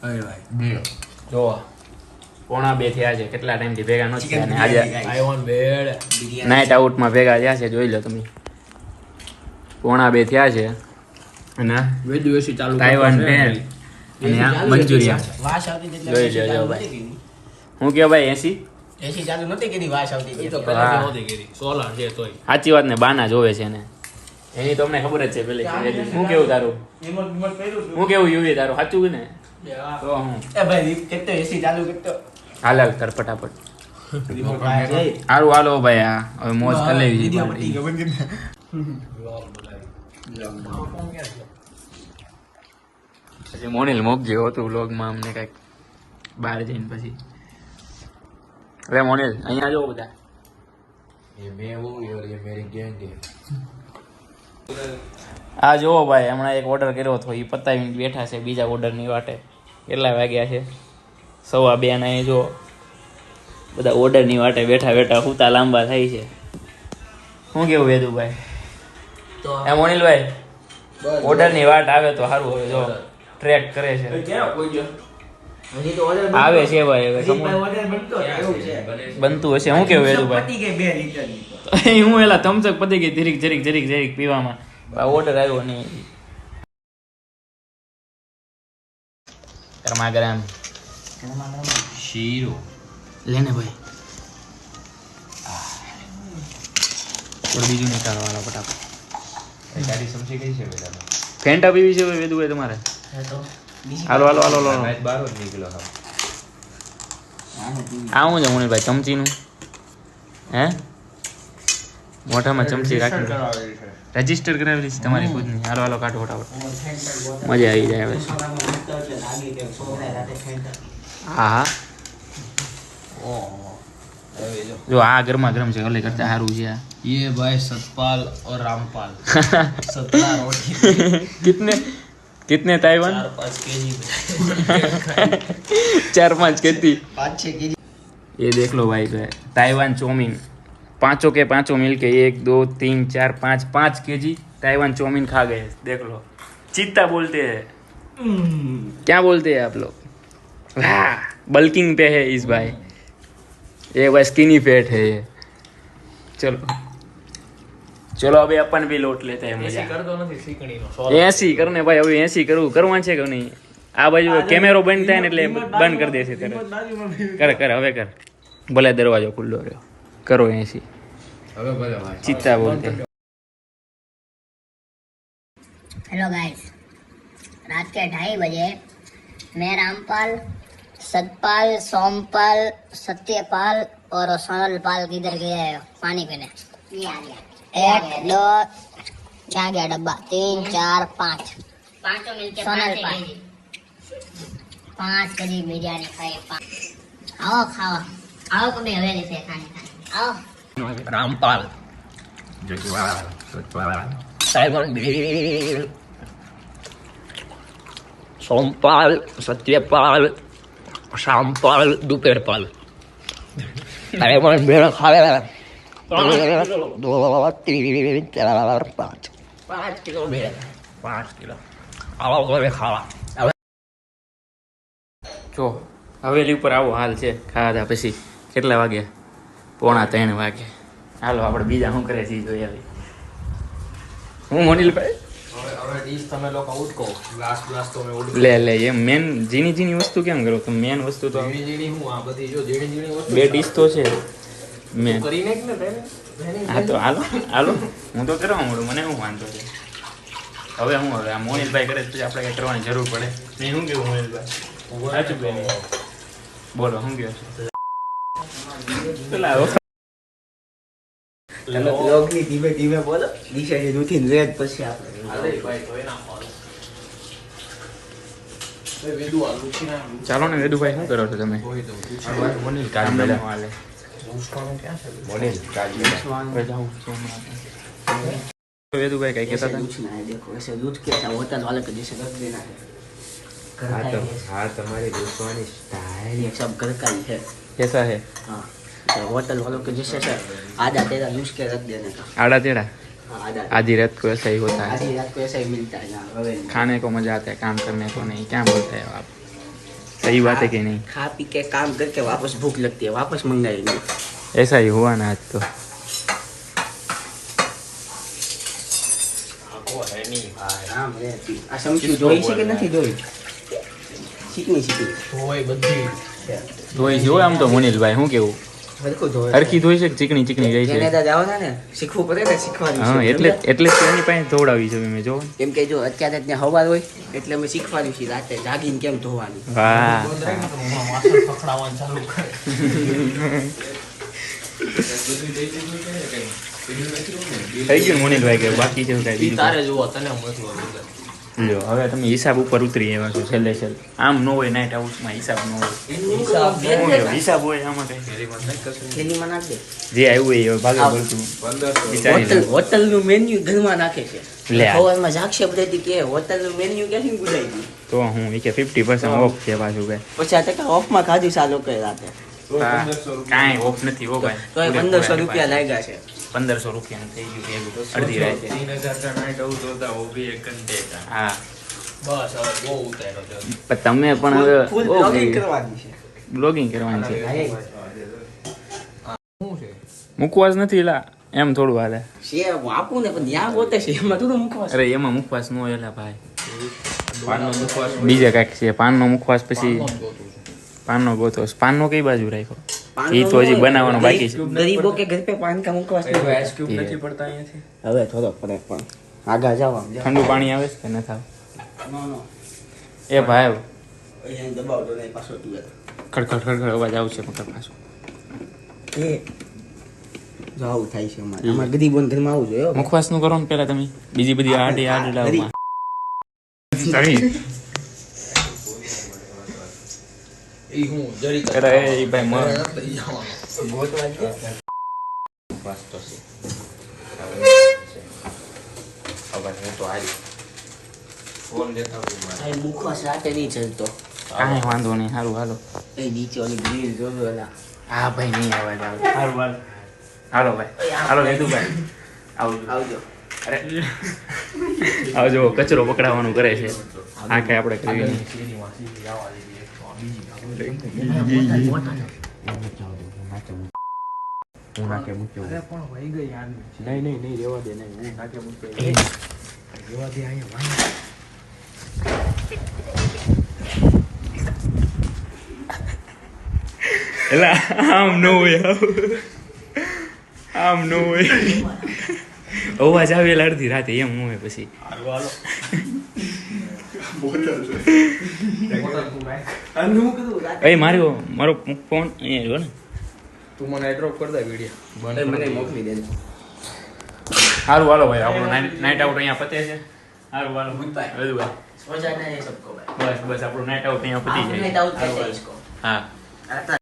અરે ભાઈ જો 1:45 થયા છે, કેટલા ટાઈમથી ભેગા નથી થયા અને આજે આઈ વોન્ટ બેડ નાઇટ આઉટમાં ભેગા થયા છે. જોઈ લો તમે 1:45 થયા છે અને વેદુ એસી ચાલુ તાઇવાન ભેળ અને આ મંચુરિયન વાસ આવતી એટલે જોઈ લો જો ભાઈ. હું કહો ભાઈ 80 એસી ચાલુ નહોતી કીધી વાસ આવતી તો એટલે. પહેલા નહોતી કરી સોલાર છે તોય સાચી વાત ને બાના જોવે છે ને એની તો અમને ખબર જ છે પેલે. શું કેવું તારું? હું કેવું યુવી તારું સાચું ને? તો હું એ ભાઈ કેટલો એસી ચાલુ કેટલો હાલ હાલ કર ફટાફટ. રિમોટ પાસે જઈ. હારું હાલો ભાઈ, આ હવે મોજ કરી લેવી છે આપણી. પછી મોનિલ મોકજે હોતું વ્લોગમાં અમને કઈક બહાર જઈને પછી. અરે મોનિલ અહીંયા જો બધા. આ જુઓ ભાઈ, હમણાં એક ઓર્ડર કર્યો હતો એ પતાવીને બેઠા છે બીજા ઓર્ડરની વાટે. કેટલા વાગ્યા છે? 1:15 ના. એ જો બધા ઓર્ડરની વાટે બેઠા બેઠા હુતા લાંબા થાય છે. શું કેવું વેદુભાઈ? એ મોનિલભાઈ ઓર્ડરની વાટ આવે તો સારું. હવે જો ટ્રેક કરે છે, હજી તો order આવે છે ભાઈ. હવે હજી ભાઈ order બનતો જ એવું છે. બનતું હશે. શું કેવું વેદુભાઈ? પતી ગઈ 2 લીટરની. હું એલા થમ્સઅપ પતી ગઈ જરીક જરીક પીવામાં. ઓર્ડર આવ્યો નહીં. ગરમા ગરમ શીરો લેને ભાઈ. થોડું બીજું નિકાલો વાળો ફટાફટ. તારી સમજી ગઈ છે બેટા ફેન્ટા પીવી છે વેદુભાઈ તમારે? હા તો બીજી હાલો હાલો હાલો હાલો. મેચ 12 જ નીકળ્યો હા આવું છે મુનિભાઈ ચમચીનું? હે મોઢામાં ચમચી રાખીને રજીસ્ટર કરાવેલી છે તમારી ખુદની? હાલો હાલો કાઢો ફટાફટ, મજા આવી જાય હવે. હા હા જો આ ગરમા ગરમ છે, ઓલે કરતા સારું છે આ. ये भाई सतपाल और रामपाल सतला रोटी कितने ताइवान? 4-5 kg 4-5 कितनी? 5-6 kg. ये देख लो भाई, तो ताइवान चाउमीन पांचों के पांचों मिलके 1 2 3 4 5 5 kg ताइवान चाउमीन खा गए. देख लो, चीता बोलते हैं. क्या बोलते हैं आप लोग? बल्किंग पे है इस भाई. ये भाई स्किनी फैट है ये. चलो चलो अभी अपन भी लोट लेते हैं. मजा कर दो નથી સીકણીનો 80 કરને ભાઈ. હવે 80 કરવાનું છે કે નહીં? આ બાજુ કેમેરો બંધ થાય ને એટલે બંધ કરી દેશે તરત. કર હવે કર, ભલે દરવાજો ખુલ્લો રહ્યો. કરો 80. હવે ભલે ભાઈ ચિત્તા બોલતે. हेलो गाइस, रात के 2:30 बजे मैं रामपाल, सतपाल, सोमपाल, सत्यपाल और सोनलपाल किधर गए हैं पानी पीने. ये आ गया. 1 2 क्या गया डब्बा? 3 4 5 पांचों मिलके सोनलपाल 5 कभी बिरयानी खाई. आओ खाओ, आओ कभी हवेली से खाने आओ. रामपाल सोमपाल, सत्यपाल, शामपाल, दुपेरपाल. अरे मन बेड़ा खावे 2 3 4 5 5 किलो बेड़ा 5 किलो આવો ઘરે ખાવા. જો હવેલી ઉપર આવો હાલ છે. ખાધા પછી કેટલા વાગ્યા? 2:45 વાગે. હાલો આપણે બીજા શું કરે છે એ જોઈ આવી. હું મોનિલભાઈ હવે ડીશ તમે લોકો ઉટકો ગ્લાસ તો મે ઉડી લે એમ મેન ઝીણી વસ્તુ કેમ કરો તમે? મેન વસ્તુ તો જીણી હું આ બધી જો જીણી વસ્તુ 2 ડીશ તો છે મેન. કરી નાખ ને તેને હા તો હાલો હું તો કરવા મળું, મને શું વાંધો છે. હવે આ મોનિલભાઈ કરે પછી આપણે કંઈ કરવાની જરૂર પડે નહીં. શું કેવું મોનિલભાઈ? સાચું કે નહીં? બોલો શું કહો છો? પેલા તમે બ્લોગની ધીમે ધીમે બોલો. દિશાજી ઉઠીને રેત પછી આપણે અરે ભાઈ તો એના પાલ એ વેદુ આ લુચીના ચાલો ને વેદુભાઈ, શું કરો છો તમે? કોઈ તો મોનિલ કામ મેળા હાલે. મોનિલ હવે જાઉં છું. वेदु भाई कहीं कहता था दूध ना है, देखो ऐसे दूध के था होटल वाले के जैसे रख देना है. घर का ही है. हाँ तुम्हारी दूसवानी स्टाइल ये सब घर का ही है. कैसा है? हाँ तो होटल वालों के जैसे से आधा तेरा यूज के रख देने का. आड़ा टेढ़ा हाँ आधा आधी रात को ऐसा ही होता है. आधी रात को ऐसा ही मिलता है यहाँ हवेली में. खाने को मजा आता है, काम करने को नहीं. क्या बोलते हैं आप? सही बात है कि नहीं? खा पी के काम करके वापस भूख लगती है, वापस मंगाएंगे। ऐसा ही हुआ ना आज तो। हाँ મને આ સમસી જોઈ છે કે નથી જોઈ? શીખની હોય બધી ધોઈ છે હોય આમ તો મોનિલભાઈ, શું કેવું? હરખું જોઈ હરખી ધોઈ છે કે ચીકણી ચીકણી રહી છે? કેનેડા જવાના ને શીખવું પડે ને, શીખવાનું હા, છે એટલે એટલે જ એની પાસે ધોવડાવી છે મેં, જો. કેમ કે જો અત્યારે ત્યાં હવાર હોય એટલે અમે શીખવાનું છે રાતે જાગીને કેમ ધોવાની. વાહ. વાસણ પકડાવવાનું ચાલુ કરે. થઈ ગયું ને મોનિલભાઈ કે બાકી છે કાંઈ બીજું? તારે જુઓ તને મોકલો બીજા. લ્યો હવે તમે હિસાબ ઉપર ઉતરી આવ્યા છો છેલ્લે છેલ્લે. આમ ન હોય નાઇટ આઉટમાં, હિસાબ ન હોય. શું કહેવાય? હિસાબ હોય આમાં કઈ થેલીમાં નાખ દે. જે આવ્યું હોય એ ભાગે બોલતું વિચારી લે. હોટલનું મેન્યુ ઘરમાં નાખે છે. લે આ. સવારમાં જાગશે બધાથી કે હોટલનું મેન્યુ ક્યાંથી ભૂલાઈ ગયું. તો હું એ કે 50% ઓફ છે પાછું કઈ. 50% ઓફમાં ખાધું છે આ લોકોએ રાતે. કાંઈ ઓફ નથી હો ભાઈ. તો 1500 રૂપિયા લાગ્યા છે. 1500 રૂપિયા થઈ ગયું ભેગું અડધી રાતે. 3000 का नाइट आउट होता वो भी एक घंटे का. હા बस હવે બહુ ઉતાર્યો છે. પણ તમે પણ હવે ફૂલ બહુ બ્લોગિંગ કરવાની છે. બ્લોગિંગ કરવાની છે. શું છે? મુખવાસ નથી લા, એમ થોડું હાલે. છે આપું ને પણ ત્યાં ગોતે છે એમાં થોડું મૂકવા. અરે એમાં મુખવાસ ન હોય એલા ભાઈ, પાનનો મુખવાસ બીજા કાંઈક છે. પાનનો મુખવાસ પછી પાનનો જ ગોતું છું. પાનનો ગોતો. પાનનો કઈ બાજુ રાખ્યો? એ તો હજી બનાવવાનો બાકી છે. ગરીબો કે ઘર પે પાન કા મુકવાસ નહીં. આઈસ ક્યુબ નથી પડતા અહીંયાથી. હવે થોડો પડે પણ આગા જાવ આમ જાવ. ઠંડુ પાણી આવે છે કે નથી આવે? નો નો એ ભાઈ અહીંયા દબાવ દો ને પાછો તું ખડખડ ખડખડ અવાજ આવશે મગર પાછું. એ જો આવું થાય છે અમારે. અમારે ગરીબોને ઘરમાં આવું જોઈએ હો. મુખવાસ નું કરો ને પેલા તમે, બીજી બધી આડી આડી લાવો. ઈ હું જરી અરે એ ભાઈ મર લઈ જવાનો. ગોતવા જ મુખવાસ તો છે. અવાજ હું તો આવી ફોન દેખાડું મારે. આ મુખવાસ રાતે નહીં ચલતો. કાંઈ વાંધો નહીં, સારું હાલો. એ નીચે ઓલી ગ્રીલ જોજો એલા. હા ભાઈ નહીં અવાજ આવે. સારું હાલો. હાલો ભાઈ, હાલો લીધું ભાઈ. આવજો. આવજો. અરે આવજો, કચરો પકડાવવાનું કરે છે. આ કઈ આપણે કરવી નહીં. સીડીમાં સીડી આવવા દીધી એક તો આ બીજી હું નાકે મૂક્યો. અરે પણ વહી ગઈ યાર. નહીં રેવા દે, નહીં હું નાકે મૂક્યો. રેવા દે અહીંયા એલા આમ ન હોય, આમ ન હોય. અવાજ આવે એટલે અડધી રાતે એમ ન હોય પછી. એ મારો ફોન અહીંયા જો ને. તું મને એડ્રોપ કર દે વિડિયો. એ મને મોકલી દે. સારું હાલો ભાઈ, આપણો નાઇટ આઉટ અહીંયા પતે છે. સારું હાલો બધું ભાઈ. સોજા ને સબકો ભાઈ. બસ આપણું નાઇટ આઉટ અહીંયા પતી આપણે જાય. દાઉદ કહેते हैं इसको. હા आता